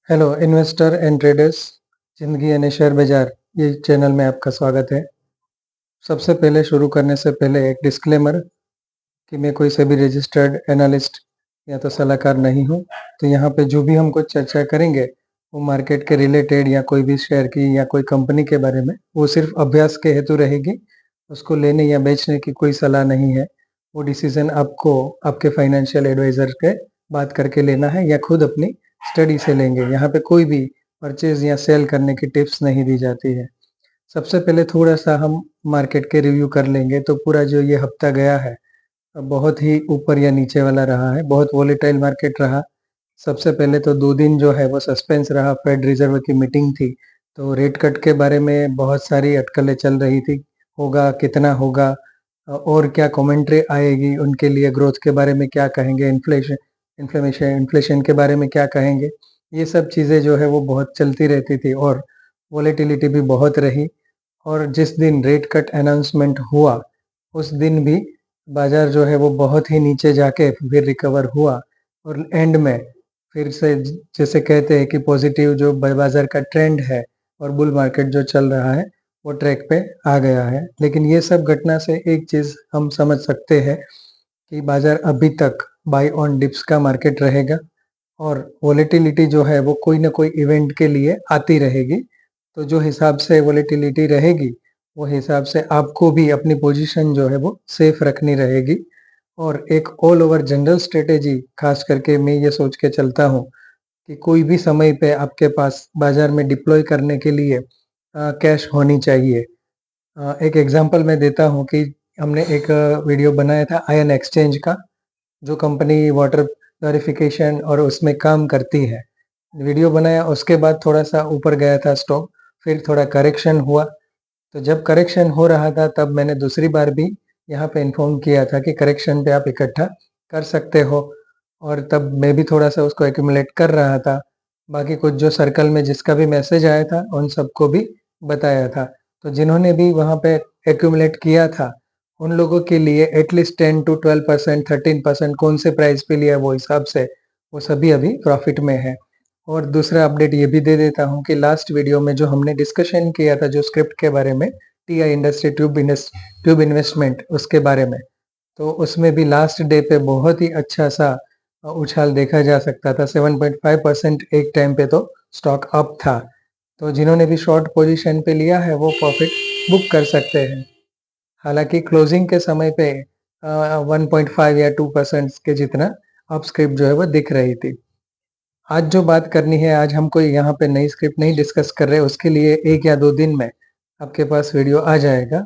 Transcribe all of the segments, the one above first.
Hello investor and traders, जिंदगी यानी share बाजार ये चैनल में आपका स्वागत है। सबसे पहले शुरू करने से पहले एक डिस्क्लेमर कि मैं कोई से भी रजिस्टर्ड एनालिस्ट या तो सलाहकार नहीं हूँ। तो यहाँ पे जो भी हम कुछ चर्चा करेंगे वो मार्केट के रिलेटेड या कोई भी शेयर की या कोई कंपनी के बारे में, वो सिर्फ अभ्यास के हेतु रहेगी। उसको लेने या बेचने की कोई सलाह नहीं है। वो डिसीजन आपको आपके फाइनेंशियल एडवाइजर के बात करके लेना है या खुद अपनी स्टडी से लेंगे। यहाँ पे कोई भी परचेज या सेल करने की टिप्स नहीं दी जाती है। सबसे पहले थोड़ा सा हम मार्केट के रिव्यू कर लेंगे। तो पूरा जो ये हफ्ता गया है बहुत ही ऊपर या नीचे वाला रहा है, बहुत वोलेटाइल मार्केट रहा। सबसे पहले तो 2 दिन जो है वो सस्पेंस रहा, फेड रिजर्व की मीटिंग थी, तो रेट कट के बारे में बहुत सारी अटकलें चल रही थी। होगा, कितना होगा, और क्या कमेंट्री आएगी उनके लिए, ग्रोथ के बारे में क्या कहेंगे, इन्फ्लेशन के बारे में क्या कहेंगे। ये सब चीज़ें जो है वो बहुत चलती रहती थी और वोलेटिलिटी भी बहुत रही। और जिस दिन रेट कट अनाउंसमेंट हुआ उस दिन भी बाजार जो है वो बहुत ही नीचे जाके फिर रिकवर हुआ और एंड में फिर से जैसे कहते हैं कि पॉजिटिव जो बाजार का ट्रेंड है और बुल मार्केट जो चल रहा है वो ट्रैक पे आ गया है। लेकिन ये सब घटना से एक चीज हम समझ सकते हैं कि बाजार अभी तक बाय ऑन डिप्स का मार्केट रहेगा और वोलेटिलिटी जो है वो कोई ना कोई इवेंट के लिए आती रहेगी। तो जो हिसाब से वोलेटिलिटी रहेगी वो हिसाब से आपको भी अपनी पोजीशन जो है वो सेफ रखनी रहेगी। और एक ऑल ओवर जनरल स्ट्रेटेजी खास करके मैं ये सोच के चलता हूँ कि कोई भी समय पे आपके पास बाजार में डिप्लॉय करने के लिए कैश होनी चाहिए। एक एग्जांपल मैं देता हूँ कि हमने एक वीडियो बनाया था आयन एक्सचेंज का, जो कंपनी वाटर प्योरिफिकेशन और उसमें काम करती है। वीडियो बनाया, उसके बाद थोड़ा सा ऊपर गया था स्टॉक, फिर थोड़ा करेक्शन हुआ। तो जब करेक्शन हो रहा था तब मैंने दूसरी बार भी यहाँ पे इन्फॉर्म किया था कि करेक्शन पे आप इकट्ठा कर सकते हो, और तब मैं भी थोड़ा सा उसको एक्यूमुलेट कर रहा था। बाकी कुछ जो सर्कल में जिसका भी मैसेज आया था उन सबको भी बताया था। तो जिन्होंने भी वहाँ पे एक्यूमुलेट किया था उन लोगों के लिए एटलीस्ट 10 to 12%, 13% कौन से प्राइस पे लिया वो हिसाब से वो सभी अभी प्रॉफिट में है। और दूसरा अपडेट ये भी दे देता हूँ कि लास्ट वीडियो में जो हमने डिस्कशन किया था जो स्क्रिप्ट के बारे में, टीआई इंडस्ट्री ट्यूब इन्वेस्टमेंट उसके बारे में, तो उसमें भी लास्ट डे पे बहुत ही अच्छा सा उछाल देखा जा सकता था। 7.5% एक टाइम पे तो स्टॉक अप था। तो जिन्होंने भी शॉर्ट पोजीशन पे लिया है वो प्रॉफिट बुक कर सकते हैं। हालांकि क्लोजिंग के समय पे 1.5 या 2% के जितना अप स्क्रिप्ट जो है वो दिख रही थी। आज जो बात करनी है, आज हम कोई यहाँ पे नई स्क्रिप्ट नहीं डिस्कस कर रहे, उसके लिए 1 या 2 दिन में आपके पास वीडियो आ जाएगा।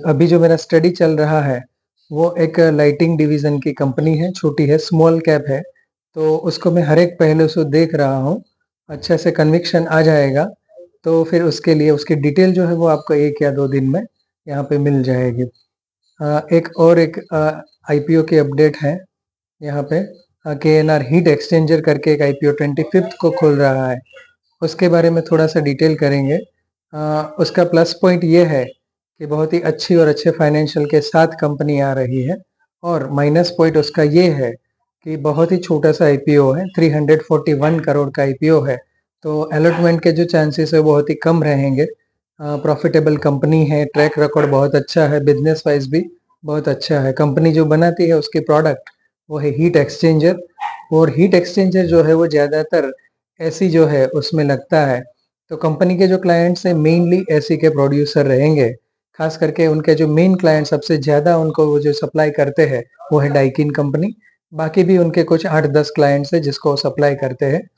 अभी जो मेरा स्टडी चल रहा है वो एक लाइटिंग डिवीजन की कंपनी है, छोटी है, स्मॉल कैप है। तो उसको मैं हर एक पहलू से देख रहा हूँ, अच्छे से कन्विक्शन आ जाएगा। तो फिर उसके लिए उसकी डिटेल जो है वो आपको 1 या 2 दिन में यहाँ पे मिल जाएगी। एक आईपीओ की अपडेट है यहाँ पे। केएनआर हीट एक्सचेंजर करके एक आईपीओ 25th को खुल रहा है, उसके बारे में थोड़ा सा डिटेल करेंगे। उसका प्लस पॉइंट ये है कि बहुत ही अच्छी और अच्छे फाइनेंशियल के साथ कंपनी आ रही है, और माइनस पॉइंट उसका ये है कि बहुत ही छोटा सा आईपीओ है, 341 करोड़ का आईपीओ है। तो अलॉटमेंट के जो चांसेस है बहुत ही कम रहेंगे। प्रॉफिटेबल कंपनी है, ट्रैक रिकॉर्ड बहुत अच्छा है, बिजनेस वाइज भी बहुत अच्छा है। कंपनी जो बनाती है उसकी प्रोडक्ट वो है हीट एक्सचेंजर, और हीट एक्सचेंजर जो है वो ज़्यादातर एसी जो है उसमें लगता है। तो कंपनी के जो क्लाइंट्स हैं मेनली एसी के प्रोड्यूसर रहेंगे। खास करके उनके जो मेन क्लाइंट सबसे ज़्यादा उनको वो जो सप्लाई करते हैं वो है डाइकिन कंपनी। बाकी भी उनके कुछ 8-10 क्लाइंट्स हैं जिसको वो सप्लाई करते हैं।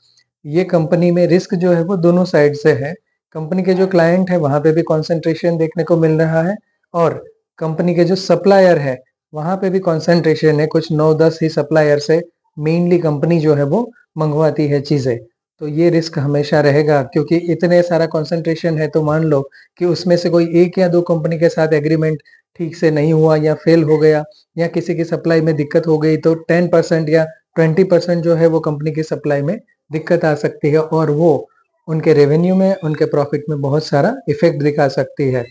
ये कंपनी में रिस्क जो है वो दोनों साइड से है। कंपनी के जो क्लाइंट है वहां पे भी कंसंट्रेशन देखने को मिल रहा है, और कंपनी के जो सप्लायर है वहां पे भी कंसंट्रेशन है। कुछ 9-10 ही सप्लायर से मेनली कंपनी जो है वो मंगवाती है चीजें। तो ये रिस्क हमेशा रहेगा, क्योंकि इतने सारा कंसंट्रेशन है तो मान लो कि उसमें से कोई 1 या 2 कंपनी के साथ एग्रीमेंट ठीक से नहीं हुआ या फेल हो गया या किसी की सप्लाई में दिक्कत हो गई, तो 10% या 20% जो है वो कंपनी की सप्लाई में दिक्कत आ सकती है, और वो उनके रेवेन्यू में, उनके प्रॉफिट में बहुत सारा इफेक्ट दिखा सकती है।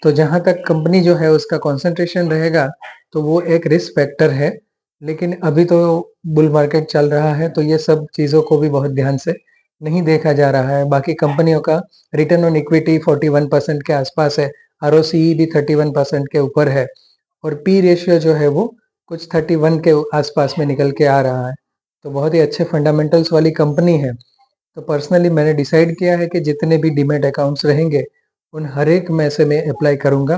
तो जहाँ तक कंपनी जो है उसका कंसंट्रेशन रहेगा तो वो एक रिस्क फैक्टर है। लेकिन अभी तो बुल मार्केट चल रहा है तो ये सब चीज़ों को भी बहुत ध्यान से नहीं देखा जा रहा है। बाकी कंपनियों का रिटर्न ऑन इक्विटी 41% के आसपास है, आरओसीई भी 31% के ऊपर है और पी रेशियो जो है वो कुछ 31 के आसपास में निकल के आ रहा है। तो बहुत ही अच्छे फंडामेंटल्स वाली कंपनी है। तो पर्सनली मैंने डिसाइड किया है कि जितने भी डीमैट अकाउंट्स रहेंगे उन हर एक में से मैं अप्लाई करूंगा।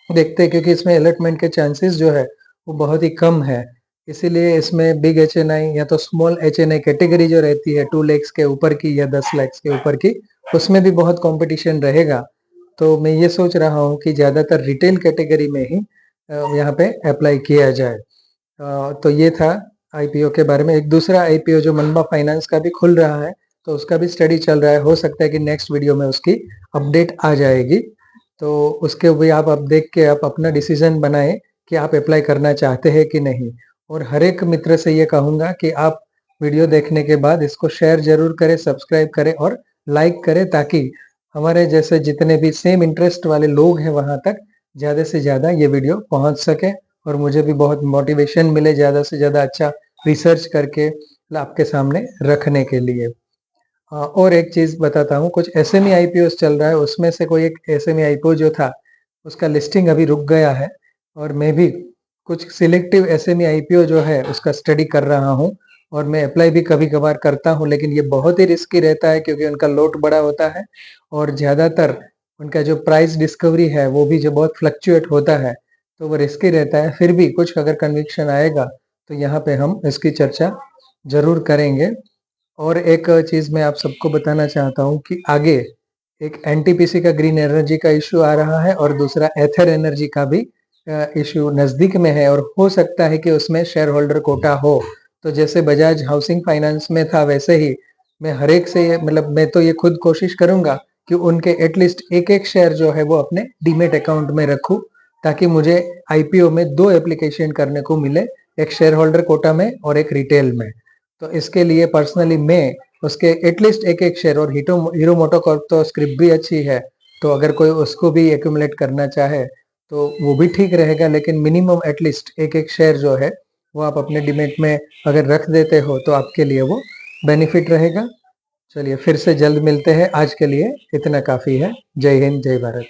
देखते हैं, क्योंकि इसमें अलॉटमेंट के चांसेस जो है वो बहुत ही कम है। इसीलिए इसमें बिग एचएनआई या तो स्मॉल एचएनआई कैटेगरी जो रहती है 2 लाख के ऊपर की या 10 लाख के ऊपर की, उसमें भी बहुत कंपटीशन रहेगा। तो मैं ये सोच रहा हूँ कि ज़्यादातर रिटेल कैटेगरी में ही यहाँ पे अप्लाई किया जाए। तो ये था आईपीओ के बारे में। एक दूसरा आईपीओ जो मनबा फाइनेंस का भी खुल रहा है, तो उसका भी स्टडी चल रहा है। हो सकता है कि नेक्स्ट वीडियो में उसकी अपडेट आ जाएगी। तो उसके भी आप देख के आप अपना डिसीजन बनाएं कि आप अप्लाई करना चाहते हैं कि नहीं। और हर एक मित्र से ये कहूंगा कि आप वीडियो देखने के बाद इसको शेयर जरूर करें, सब्सक्राइब करें और लाइक करें, ताकि हमारे जैसे जितने भी सेम इंटरेस्ट वाले लोग हैं वहां तक ज़्यादा से ज़्यादा ये वीडियो पहुंच सके और मुझे भी बहुत मोटिवेशन मिले ज़्यादा से ज़्यादा अच्छा रिसर्च करके आपके सामने रखने के लिए। और एक चीज़ बताता हूँ, कुछ एसएमई आईपीओ चल रहा है, उसमें से कोई एक एसएमई आईपीओ जो था उसका लिस्टिंग अभी रुक गया है और मैं भी कुछ सिलेक्टिव एसएमई आईपीओ जो है उसका स्टडी कर रहा हूँ और मैं अप्लाई भी कभी कभार करता हूँ, लेकिन ये बहुत ही रिस्की रहता है क्योंकि उनका लोट बड़ा होता है और ज़्यादातर उनका जो प्राइस डिस्कवरी है वो भी जो बहुत फ्लक्चुएट होता है, तो वो रिस्की रहता है। फिर भी कुछ अगर कन्विक्शन आएगा तो यहाँ पे हम इसकी चर्चा जरूर करेंगे। और एक चीज़ मैं आप सबको बताना चाहता हूँ कि आगे एक एनटीपीसी का ग्रीन एनर्जी का इश्यू आ रहा है और दूसरा एथर एनर्जी का भी इश्यू नज़दीक में है और हो सकता है कि उसमें शेयर होल्डर कोटा हो। तो जैसे बजाज हाउसिंग फाइनेंस में था वैसे ही मैं हर एक से मतलब मैं तो ये खुद कोशिश करूंगा कि उनके एटलीस्ट एक एक शेयर जो है वो अपने डीमेट अकाउंट में रखूं, ताकि मुझे आईपीओ में 2 एप्लीकेशन करने को मिले, एक शेयर होल्डर कोटा में और एक रिटेल में। तो इसके लिए पर्सनली मैं उसके एटलीस्ट एक एक शेयर, और हीरो मोटोकॉर्प तो स्क्रिप्ट भी अच्छी है, तो अगर कोई उसको भी एक्यूमुलेट करना चाहे तो वो भी ठीक रहेगा, लेकिन मिनिमम एटलीस्ट एक एक शेयर जो है वो आप अपने डिमेट में अगर रख देते हो तो आपके लिए वो बेनिफिट रहेगा। चलिए फिर से जल्द मिलते हैं, आज के लिए इतना काफ़ी है। जय हिंद, जय भारत।